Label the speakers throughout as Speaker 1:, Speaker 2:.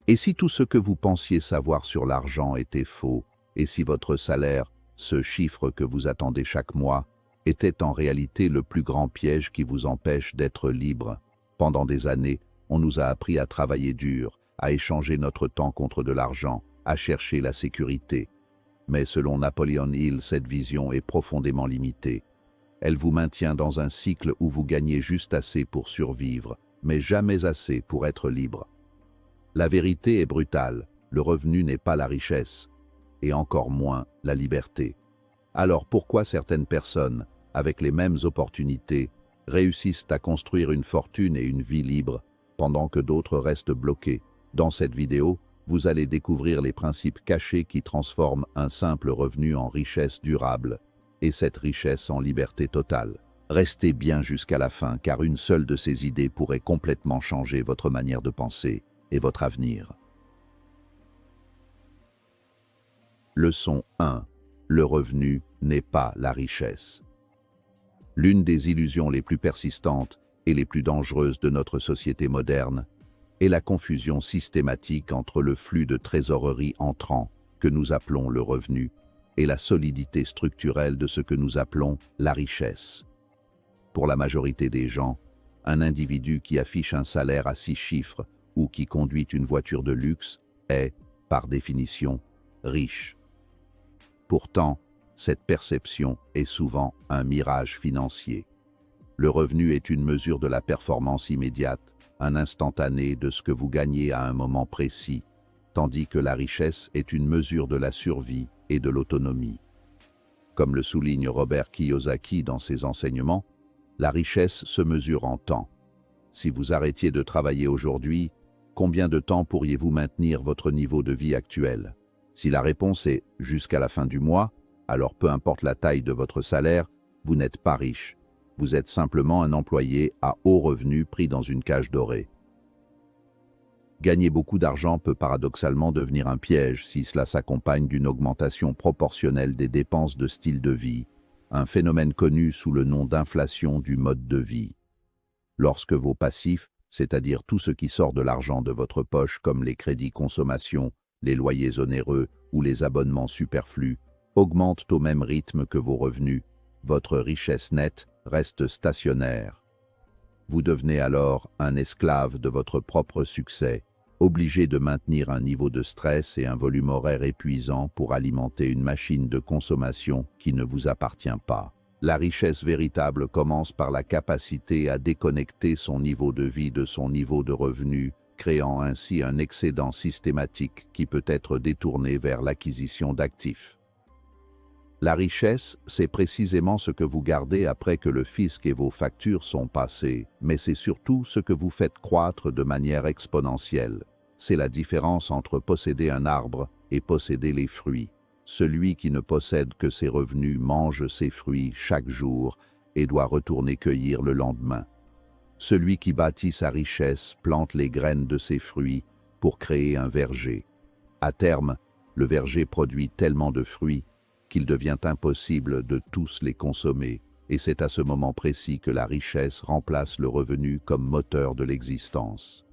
Speaker 1: Et si tout ce que vous pensiez savoir sur l'argent était faux, et si votre salaire, ce chiffre que vous attendez chaque mois, était en réalité le plus grand piège qui vous empêche d'être libre? Pendant des années, on nous a appris à travailler dur, à échanger notre temps contre de l'argent, à chercher la sécurité. Mais selon Napoleon Hill, cette vision est profondément limitée. Elle vous maintient dans un cycle où vous gagnez juste assez pour survivre, mais jamais assez pour être libre. La vérité est brutale, le revenu n'est pas la richesse, et encore moins la liberté. Alors pourquoi certaines personnes, avec les mêmes opportunités, réussissent à construire une fortune et une vie libre, pendant que d'autres restent bloqués? Dans cette vidéo, vous allez découvrir les principes cachés qui transforment un simple revenu en richesse durable, et cette richesse en liberté totale. Restez bien jusqu'à la fin, car une seule de ces idées pourrait complètement changer votre manière de penser et votre avenir. Leçon 1. Le revenu n'est pas la richesse. L'une des illusions les plus persistantes et les plus dangereuses de notre société moderne est la confusion systématique entre le flux de trésorerie entrant, que nous appelons le revenu, et la solidité structurelle de ce que nous appelons la richesse. Pour la majorité des gens, un individu qui affiche un salaire à 6 chiffres ou qui conduit une voiture de luxe est, par définition, riche. Pourtant, cette perception est souvent un mirage financier. Le revenu est une mesure de la performance immédiate, un instantané de ce que vous gagnez à un moment précis, tandis que la richesse est une mesure de la survie et de l'autonomie. Comme le souligne Robert Kiyosaki dans ses enseignements, la richesse se mesure en temps. Si vous arrêtiez de travailler aujourd'hui, combien de temps pourriez-vous maintenir votre niveau de vie actuel? Si la réponse est « jusqu'à la fin du mois », alors peu importe la taille de votre salaire, vous n'êtes pas riche. Vous êtes simplement un employé à haut revenu pris dans une cage dorée. Gagner beaucoup d'argent peut paradoxalement devenir un piège si cela s'accompagne d'une augmentation proportionnelle des dépenses de style de vie, un phénomène connu sous le nom d'inflation du mode de vie. Lorsque vos passifs, c'est-à-dire tout ce qui sort de l'argent de votre poche comme les crédits consommation, les loyers onéreux ou les abonnements superflus, augmentent au même rythme que vos revenus, votre richesse nette reste stationnaire. Vous devenez alors un esclave de votre propre succès, obligé de maintenir un niveau de stress et un volume horaire épuisant pour alimenter une machine de consommation qui ne vous appartient pas. La richesse véritable commence par la capacité à déconnecter son niveau de vie de son niveau de revenu, créant ainsi un excédent systématique qui peut être détourné vers l'acquisition d'actifs. La richesse, c'est précisément ce que vous gardez après que le fisc et vos factures sont passés, mais c'est surtout ce que vous faites croître de manière exponentielle. C'est la différence entre posséder un arbre et posséder les fruits. Celui qui ne possède que ses revenus mange ses fruits chaque jour et doit retourner cueillir le lendemain. Celui qui bâtit sa richesse plante les graines de ses fruits pour créer un verger. À terme, le verger produit tellement de fruits qu'il devient impossible de tous les consommer, et c'est à ce moment précis que la richesse remplace le revenu comme moteur de l'existence.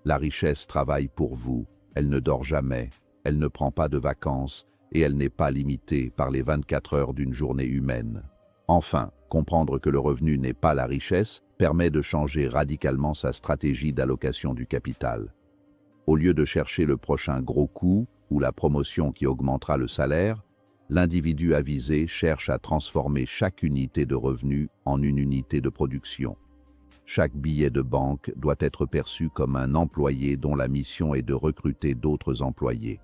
Speaker 1: La richesse travaille pour vous, elle ne dort jamais, elle ne prend pas de vacances, et elle n'est pas limitée par les 24 heures d'une journée humaine. Enfin, comprendre que le revenu n'est pas la richesse permet de changer radicalement sa stratégie d'allocation du capital. Au lieu de chercher le prochain gros coup ou la promotion qui augmentera le salaire, l'individu avisé cherche à transformer chaque unité de revenu en une unité de production. Chaque billet de banque doit être perçu comme un employé dont la mission est de recruter d'autres employés.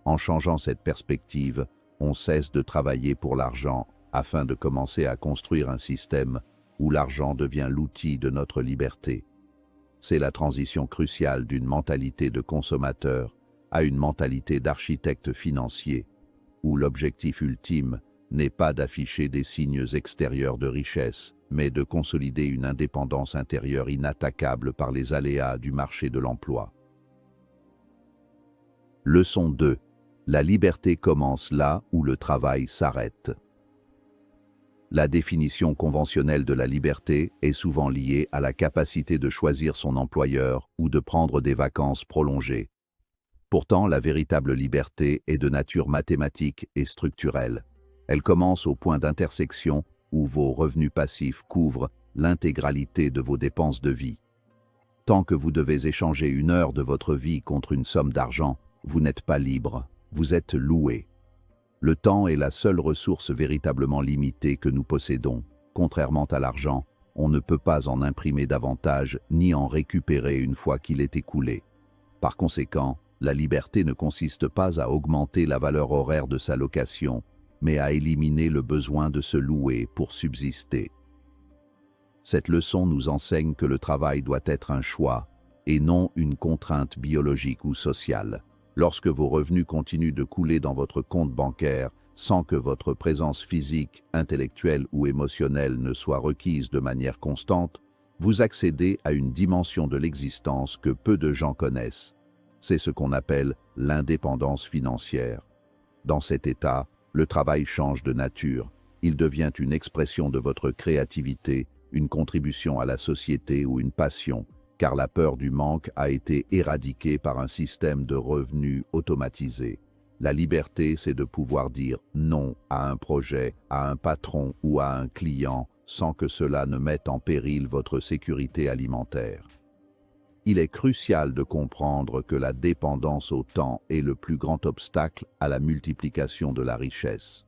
Speaker 1: En changeant cette perspective, on cesse de travailler pour l'argent afin de commencer à construire un système où l'argent devient l'outil de notre liberté. C'est la transition cruciale d'une mentalité de consommateur à une mentalité d'architecte financier, où l'objectif ultime n'est pas d'afficher des signes extérieurs de richesse, mais de consolider une indépendance intérieure inattaquable par les aléas du marché de l'emploi. Leçon 2. La liberté commence là où le travail s'arrête. La définition conventionnelle de la liberté est souvent liée à la capacité de choisir son employeur ou de prendre des vacances prolongées. Pourtant, la véritable liberté est de nature mathématique et structurelle. Elle commence au point d'intersection où vos revenus passifs couvrent l'intégralité de vos dépenses de vie. Tant que vous devez échanger 1 heure de votre vie contre une somme d'argent, vous n'êtes pas libre, vous êtes loué. Le temps est la seule ressource véritablement limitée que nous possédons. Contrairement à l'argent, on ne peut pas en imprimer davantage ni en récupérer une fois qu'il est écoulé. Par conséquent, la liberté ne consiste pas à augmenter la valeur horaire de sa location, mais à éliminer le besoin de se louer pour subsister. Cette leçon nous enseigne que le travail doit être un choix et non une contrainte biologique ou sociale. Lorsque vos revenus continuent de couler dans votre compte bancaire sans que votre présence physique, intellectuelle ou émotionnelle ne soit requise de manière constante, vous accédez à une dimension de l'existence que peu de gens connaissent. C'est ce qu'on appelle l'indépendance financière. Dans cet état, le travail change de nature. Il devient une expression de votre créativité, une contribution à la société ou une passion, car la peur du manque a été éradiquée par un système de revenus automatisé. La liberté, c'est de pouvoir dire non à un projet, à un patron ou à un client sans que cela ne mette en péril votre sécurité alimentaire. Il est crucial de comprendre que la dépendance au temps est le plus grand obstacle à la multiplication de la richesse.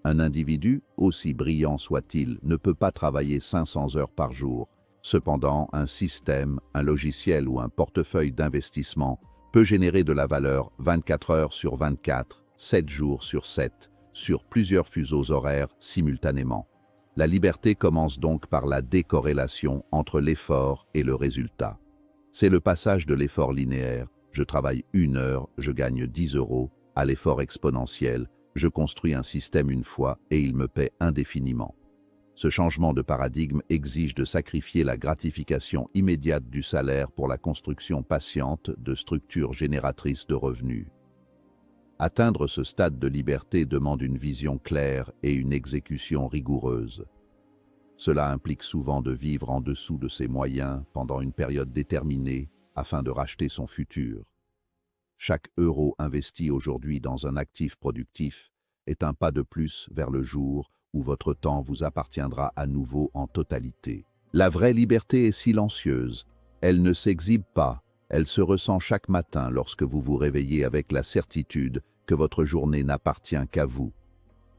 Speaker 1: Un individu, aussi brillant soit-il, ne peut pas travailler 500 heures par jour. Cependant, un système, un logiciel ou un portefeuille d'investissement peut générer de la valeur 24 heures sur 24, 7 jours sur 7, sur plusieurs fuseaux horaires simultanément. La liberté commence donc par la décorrélation entre l'effort et le résultat. C'est le passage de l'effort linéaire, je travaille 1 heure, je gagne 10 euros, à l'effort exponentiel, je construis un système une fois et il me paie indéfiniment. Ce changement de paradigme exige de sacrifier la gratification immédiate du salaire pour la construction patiente de structures génératrices de revenus. Atteindre ce stade de liberté demande une vision claire et une exécution rigoureuse. Cela implique souvent de vivre en dessous de ses moyens pendant une période déterminée afin de racheter son futur. Chaque euro investi aujourd'hui dans un actif productif est un pas de plus vers le jour où votre temps vous appartiendra à nouveau en totalité. La vraie liberté est silencieuse. Elle ne s'exhibe pas. Elle se ressent chaque matin lorsque vous vous réveillez avec la certitude que votre journée n'appartient qu'à vous.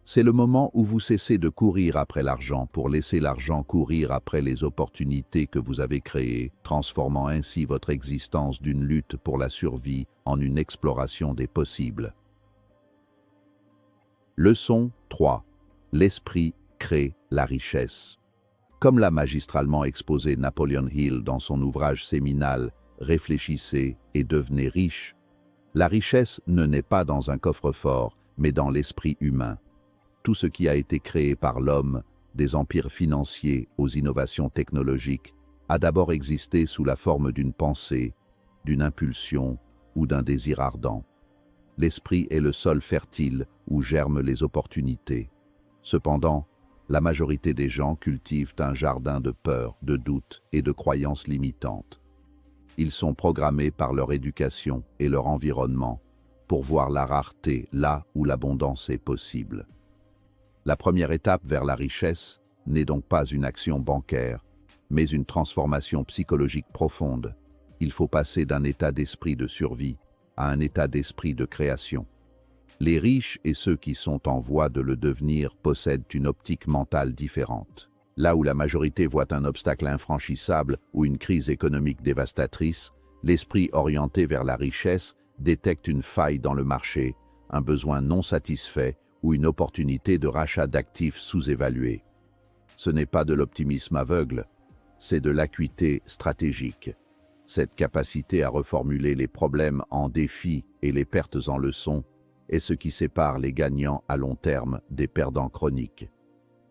Speaker 1: C'est le moment où vous cessez de courir après l'argent pour laisser l'argent courir après les opportunités que vous avez créées, transformant ainsi votre existence d'une lutte pour la survie en une exploration des possibles. Leçon 3. L'esprit crée la richesse. Comme l'a magistralement exposé Napoleon Hill dans son ouvrage séminal « Réfléchissez et devenez riche », la richesse ne naît pas dans un coffre-fort, mais dans l'esprit humain. Tout ce qui a été créé par l'homme, des empires financiers aux innovations technologiques, a d'abord existé sous la forme d'une pensée, d'une impulsion ou d'un désir ardent. L'esprit est le sol fertile où germent les opportunités. Cependant, la majorité des gens cultivent un jardin de peur, de doutes et de croyances limitantes. Ils sont programmés par leur éducation et leur environnement pour voir la rareté là où l'abondance est possible. La première étape vers la richesse n'est donc pas une action bancaire, mais une transformation psychologique profonde. Il faut passer d'un état d'esprit de survie à un état d'esprit de création. Les riches et ceux qui sont en voie de le devenir possèdent une optique mentale différente. Là où la majorité voit un obstacle infranchissable ou une crise économique dévastatrice, l'esprit orienté vers la richesse détecte une faille dans le marché, un besoin non satisfait ou une opportunité de rachat d'actifs sous-évalués. Ce n'est pas de l'optimisme aveugle, c'est de l'acuité stratégique. Cette capacité à reformuler les problèmes en défis et les pertes en leçons est ce qui sépare les gagnants à long terme des perdants chroniques.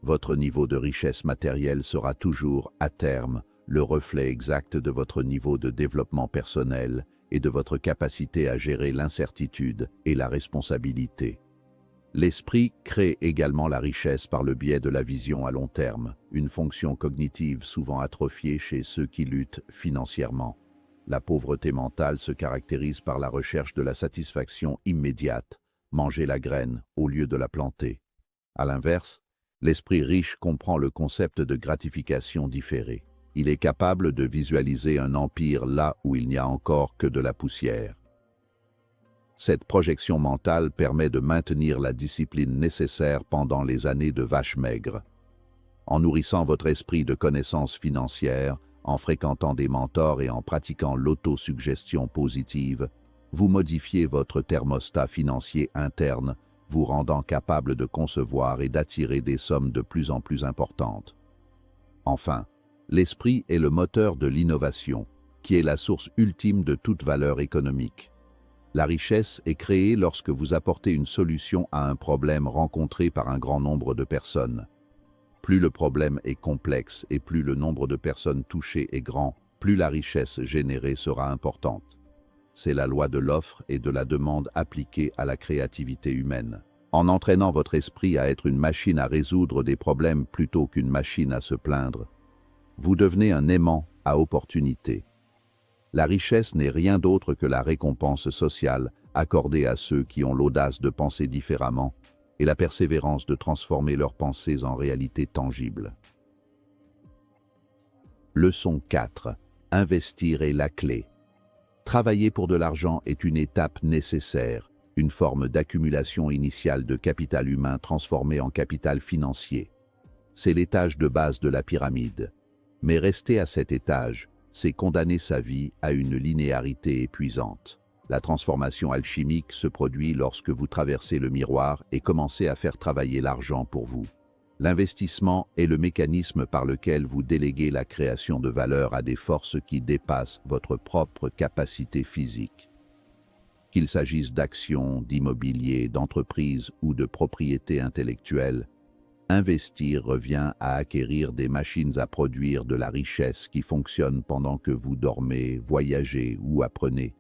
Speaker 1: Votre niveau de richesse matérielle sera toujours, à terme, le reflet exact de votre niveau de développement personnel et de votre capacité à gérer l'incertitude et la responsabilité. L'esprit crée également la richesse par le biais de la vision à long terme, une fonction cognitive souvent atrophiée chez ceux qui luttent financièrement. La pauvreté mentale se caractérise par la recherche de la satisfaction immédiate, manger la graine au lieu de la planter. À l'inverse, l'esprit riche comprend le concept de gratification différée. Il est capable de visualiser un empire là où il n'y a encore que de la poussière. Cette projection mentale permet de maintenir la discipline nécessaire pendant les années de vache maigre. En nourrissant votre esprit de connaissances financières, en fréquentant des mentors et en pratiquant l'autosuggestion positive, vous modifiez votre thermostat financier interne, vous rendant capable de concevoir et d'attirer des sommes de plus en plus importantes. Enfin, l'esprit est le moteur de l'innovation, qui est la source ultime de toute valeur économique. La richesse est créée lorsque vous apportez une solution à un problème rencontré par un grand nombre de personnes. Plus le problème est complexe et plus le nombre de personnes touchées est grand, plus la richesse générée sera importante. C'est la loi de l'offre et de la demande appliquée à la créativité humaine. En entraînant votre esprit à être une machine à résoudre des problèmes plutôt qu'une machine à se plaindre, vous devenez un aimant à opportunité. La richesse n'est rien d'autre que la récompense sociale accordée à ceux qui ont l'audace de penser différemment et la persévérance de transformer leurs pensées en réalité tangible. Leçon 4. Investir est la clé. Travailler pour de l'argent est une étape nécessaire, une forme d'accumulation initiale de capital humain transformé en capital financier. C'est l'étage de base de la pyramide. Mais rester à cet étage, c'est condamner sa vie à une linéarité épuisante. La transformation alchimique se produit lorsque vous traversez le miroir et commencez à faire travailler l'argent pour vous. L'investissement est le mécanisme par lequel vous déléguez la création de valeur à des forces qui dépassent votre propre capacité physique. Qu'il s'agisse d'actions, d'immobilier, d'entreprises ou de propriété intellectuelle, investir revient à acquérir des machines à produire de la richesse qui fonctionnent pendant que vous dormez, voyagez ou apprenez.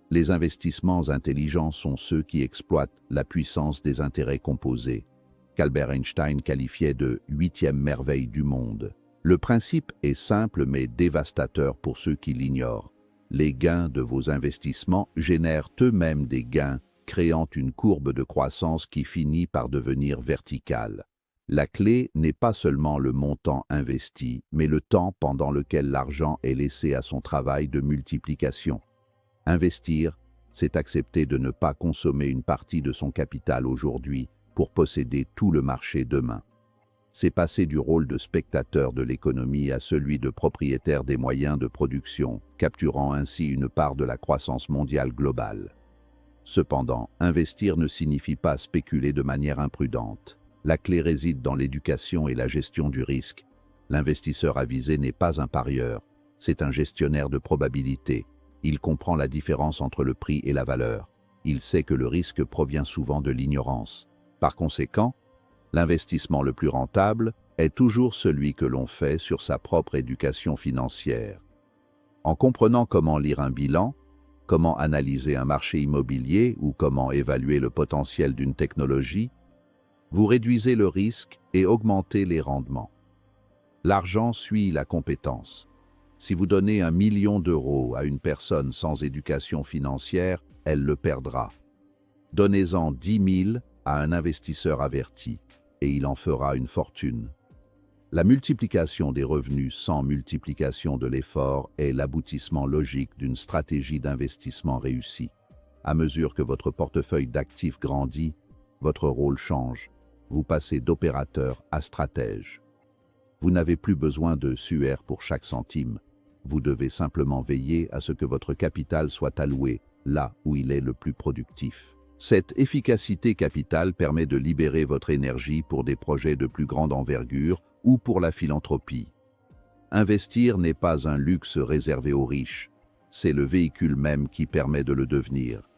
Speaker 1: Les investissements intelligents sont ceux qui exploitent la puissance des intérêts composés, qu'Albert Einstein qualifiait de « huitième merveille du monde ». Le principe est simple mais dévastateur pour ceux qui l'ignorent. Les gains de vos investissements génèrent eux-mêmes des gains, créant une courbe de croissance qui finit par devenir verticale. La clé n'est pas seulement le montant investi, mais le temps pendant lequel l'argent est laissé à son travail de multiplication. Investir, c'est accepter de ne pas consommer une partie de son capital aujourd'hui pour posséder tout le marché demain. C'est passer du rôle de spectateur de l'économie à celui de propriétaire des moyens de production, capturant ainsi une part de la croissance mondiale globale. Cependant, investir ne signifie pas spéculer de manière imprudente. La clé réside dans l'éducation et la gestion du risque. L'investisseur avisé n'est pas un parieur, c'est un gestionnaire de probabilité. Il comprend la différence entre le prix et la valeur. Il sait que le risque provient souvent de l'ignorance. Par conséquent, l'investissement le plus rentable est toujours celui que l'on fait sur sa propre éducation financière. En comprenant comment lire un bilan, comment analyser un marché immobilier ou comment évaluer le potentiel d'une technologie, vous réduisez le risque et augmentez les rendements. L'argent suit la compétence. Si vous donnez 1 million d'euros à une personne sans éducation financière, elle le perdra. Donnez-en 10 000 à un investisseur averti, et il en fera une fortune. La multiplication des revenus sans multiplication de l'effort est l'aboutissement logique d'une stratégie d'investissement réussie. À mesure que votre portefeuille d'actifs grandit, votre rôle change. Vous passez d'opérateur à stratège. Vous n'avez plus besoin de suaire pour chaque centime. Vous devez simplement veiller à ce que votre capital soit alloué là où il est le plus productif. Cette efficacité capitale permet de libérer votre énergie pour des projets de plus grande envergure ou pour la philanthropie. Investir n'est pas un luxe réservé aux riches, c'est le véhicule même qui permet de le devenir.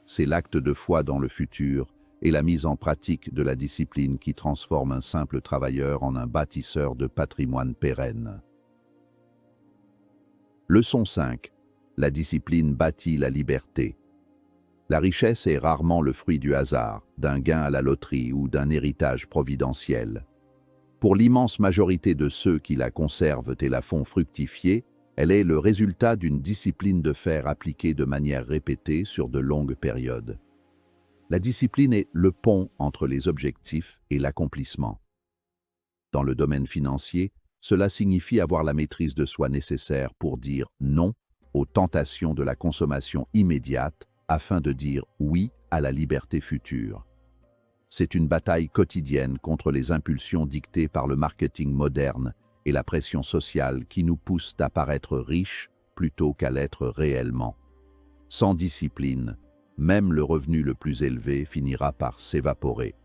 Speaker 1: C'est l'acte de foi dans le futur et la mise en pratique de la discipline qui transforme un simple travailleur en un bâtisseur de patrimoine pérenne. Leçon 5. La discipline bâtit la liberté. La richesse est rarement le fruit du hasard, d'un gain à la loterie ou d'un héritage providentiel. Pour l'immense majorité de ceux qui la conservent et la font fructifier, Elle est le résultat d'une discipline de fer appliquée de manière répétée sur de longues périodes. La discipline est le pont entre les objectifs et l'accomplissement. Dans le domaine financier, cela signifie avoir la maîtrise de soi nécessaire pour dire non aux tentations de la consommation immédiate afin de dire oui à la liberté future. C'est une bataille quotidienne contre les impulsions dictées par le marketing moderne et la pression sociale qui nous poussent à paraître riches plutôt qu'à l'être réellement. Sans discipline, même le revenu le plus élevé finira par s'évaporer.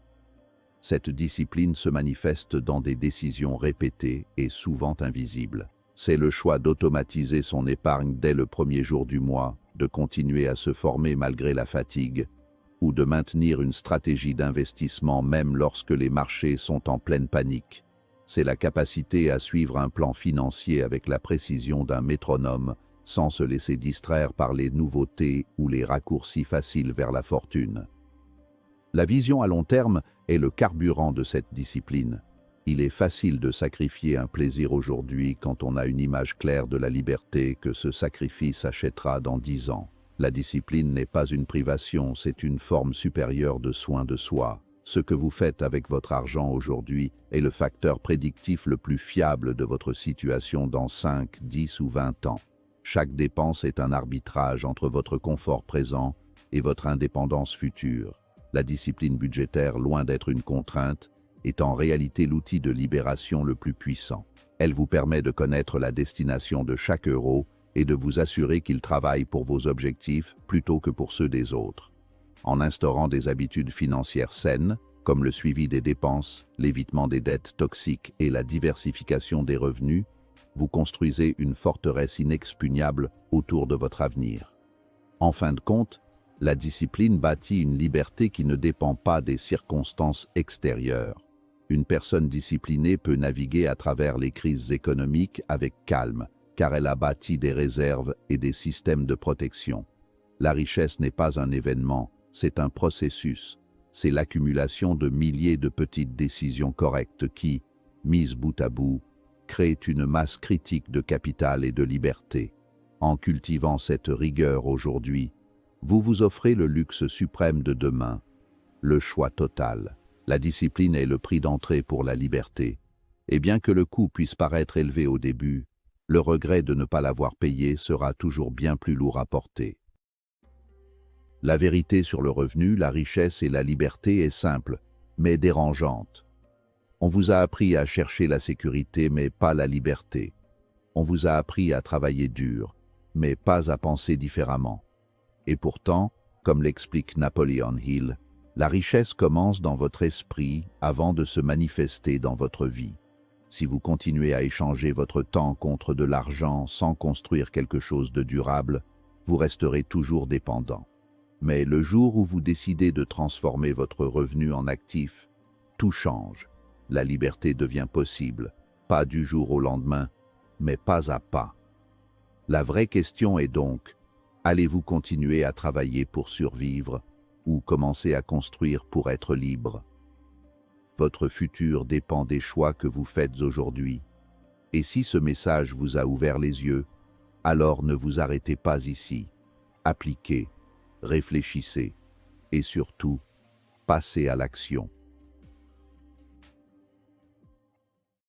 Speaker 1: Cette discipline se manifeste dans des décisions répétées et souvent invisibles. C'est le choix d'automatiser son épargne dès le premier jour du mois, de continuer à se former malgré la fatigue, ou de maintenir une stratégie d'investissement même lorsque les marchés sont en pleine panique. C'est la capacité à suivre un plan financier avec la précision d'un métronome, sans se laisser distraire par les nouveautés ou les raccourcis faciles vers la fortune. La vision à long terme est le carburant de cette discipline. Il est facile de sacrifier un plaisir aujourd'hui quand on a une image claire de la liberté que ce sacrifice achètera dans 10 ans. La discipline n'est pas une privation, c'est une forme supérieure de soin de soi. Ce que vous faites avec votre argent aujourd'hui est le facteur prédictif le plus fiable de votre situation dans 5, 10 ou 20 ans. Chaque dépense est un arbitrage entre votre confort présent et votre indépendance future. La discipline budgétaire, loin d'être une contrainte, est en réalité l'outil de libération le plus puissant. Elle vous permet de connaître la destination de chaque euro et de vous assurer qu'il travaille pour vos objectifs plutôt que pour ceux des autres. En instaurant des habitudes financières saines, comme le suivi des dépenses, l'évitement des dettes toxiques et la diversification des revenus, vous construisez une forteresse inexpugnable autour de votre avenir. En fin de compte, la discipline bâtit une liberté qui ne dépend pas des circonstances extérieures. Une personne disciplinée peut naviguer à travers les crises économiques avec calme, car elle a bâti des réserves et des systèmes de protection. La richesse n'est pas un événement, c'est un processus. C'est l'accumulation de milliers de petites décisions correctes qui, mises bout à bout, créent une masse critique de capital et de liberté. En cultivant cette rigueur aujourd'hui, vous vous offrez le luxe suprême de demain, le choix total. La discipline est le prix d'entrée pour la liberté. Et bien que le coût puisse paraître élevé au début, le regret de ne pas l'avoir payé sera toujours bien plus lourd à porter. La vérité sur le revenu, la richesse et la liberté est simple, mais dérangeante. On vous a appris à chercher la sécurité, mais pas la liberté. On vous a appris à travailler dur, mais pas à penser différemment. Et pourtant, comme l'explique Napoleon Hill, la richesse commence dans votre esprit avant de se manifester dans votre vie. Si vous continuez à échanger votre temps contre de l'argent sans construire quelque chose de durable, vous resterez toujours dépendant. Mais le jour où vous décidez de transformer votre revenu en actif, tout change. La liberté devient possible, pas du jour au lendemain, mais pas à pas. La vraie question est donc, allez-vous continuer à travailler pour survivre ou commencer à construire pour être libre? Votre futur dépend des choix que vous faites aujourd'hui. Et si ce message vous a ouvert les yeux, alors ne vous arrêtez pas ici. Appliquez, réfléchissez et surtout, passez à l'action.